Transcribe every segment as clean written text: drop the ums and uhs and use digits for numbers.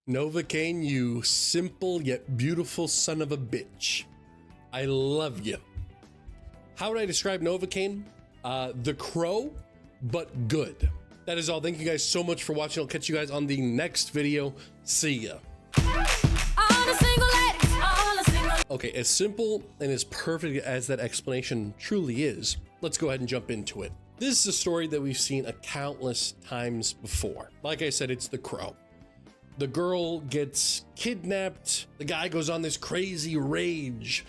Novocaine, you simple yet beautiful son of a bitch. I love you. How would I describe Novocaine? The Crow, but good. That is all. Thank you guys so much for watching. I'll catch you guys on the next video. See ya. Okay, as simple and as perfect as that explanation truly is, let's go ahead and jump into it. This is a story that we've seen a countless times before. Like I said, it's The Crow. The girl gets kidnapped. The guy goes on this crazy rage,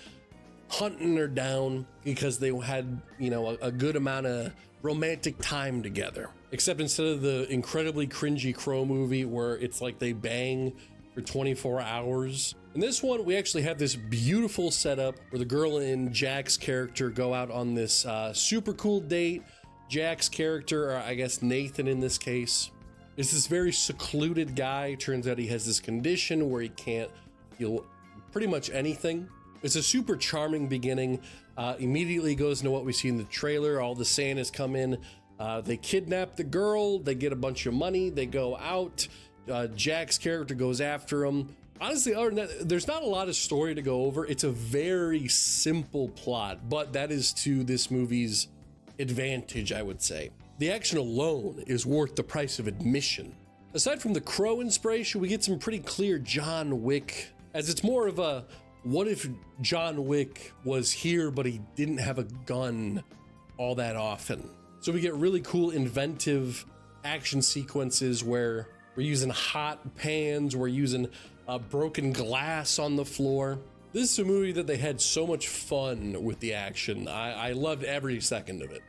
hunting her down because they had, a good amount of romantic time together. Except instead of the incredibly cringy Crow movie where it's like they bang for 24 hours. In this one, we actually have this beautiful setup where the girl and Jack's character go out on this super cool date. Jack's character, or I guess Nathan in this case, is this very secluded guy. Turns out he has this condition where he can't feel pretty much anything. It's a super charming beginning. Immediately goes into what we see in the trailer. All the Santas come in. They kidnap the girl. They get a bunch of money. They go out. Jack's character goes after him. Honestly, other than that, there's not a lot of story to go over. It's a very simple plot, but that is to this movie's advantage, I would say. The action alone is worth the price of admission. Aside from the Crow inspiration, we get some pretty clear John Wick, as it's more of a what if John Wick was here but he didn't have a gun all that often. So we get really cool inventive action sequences where we're using hot pans, we're using broken glass on the floor. This is a movie that they had so much fun with the action. I loved every second of it.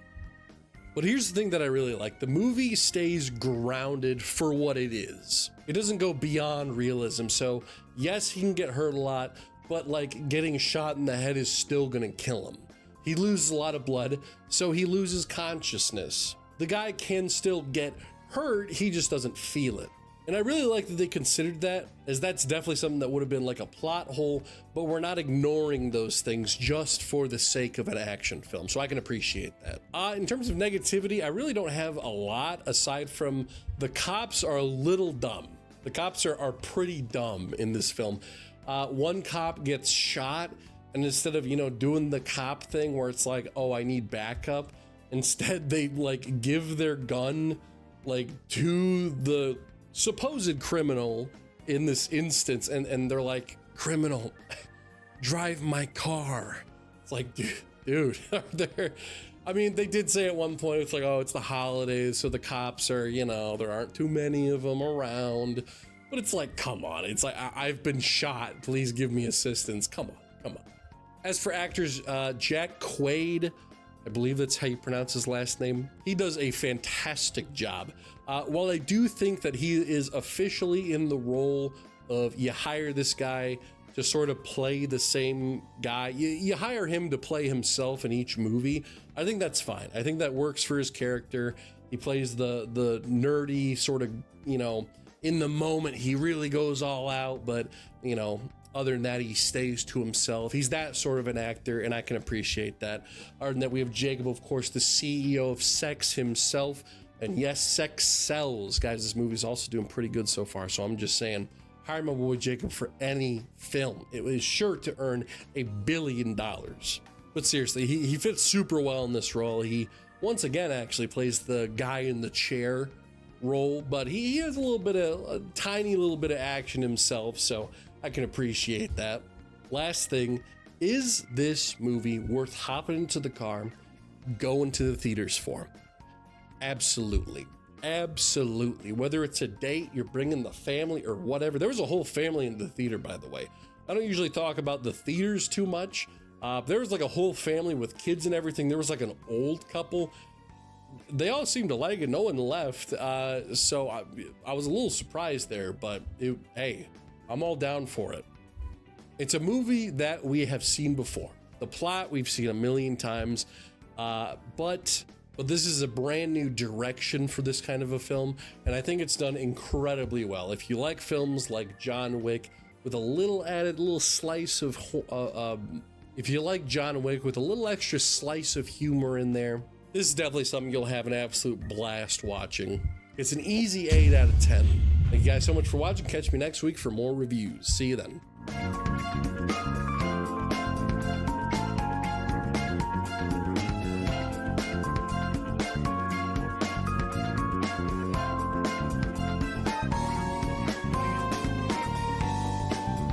But here's the thing that I really like. The movie stays grounded for what it is. It doesn't go beyond realism. So yes, he can get hurt a lot, but like getting shot in the head is still gonna kill him. He loses a lot of blood, so he loses consciousness. The guy can still get hurt, he just doesn't feel it. And I really like that they considered that, as that's definitely something that would have been like a plot hole, but we're not ignoring those things just for the sake of an action film. So I can appreciate that. In terms of negativity, I really don't have a lot aside from the cops are a little dumb. The cops are pretty dumb in this film. One cop gets shot, and instead of, doing the cop thing where it's like, oh, I need backup, instead they like give their gun like to the supposed criminal in this instance, and they're like, criminal, drive my car. It's like, dude, I mean, they did say at one point, it's like, oh, it's the holidays, so the cops are, there aren't too many of them around. But it's like, come on, it's like, I've been shot, please give me assistance. Come on. As for actors, Jack Quaid, I believe that's how you pronounce his last name. He does a fantastic job. While I do think that he is officially in the role of you hire this guy to sort of play the same guy, you hire him to play himself in each movie, I think that's fine. I think that works for his character. He plays the nerdy sort of, in the moment he really goes all out, but other than that, he stays to himself. He's that sort of an actor, and I can appreciate that. Other than that, we have Jacob, of course, the CEO of Sex himself. And yes, sex sells. Guys, this movie's also doing pretty good so far. So I'm just saying, hire my boy Jacob for any film. It was sure to earn $1 billion. But seriously, he fits super well in this role. He, once again, actually plays the guy in the chair role, but he has a tiny little bit of action himself. So I can appreciate that. Last thing, is this movie worth hopping into the car, going to the theaters for? Absolutely. Whether it's a date, you're bringing the family or whatever. There was a whole family in the theater, by the way. I don't usually talk about the theaters too much. There was like a whole family with kids and everything. There was like an old couple. They all seemed to like it. No one left. So I was a little surprised there, but hey, I'm all down for it. It's a movie that we have seen before. The plot we've seen a million times, but this is a brand new direction for this kind of a film, and I think it's done incredibly well. If you like films like John Wick with a little slice of, if you like John Wick with a little extra slice of humor in there, this is definitely something you'll have an absolute blast watching. It's an easy 8 out of 10. Thank you guys so much for watching. Catch me next week for more reviews. See you then.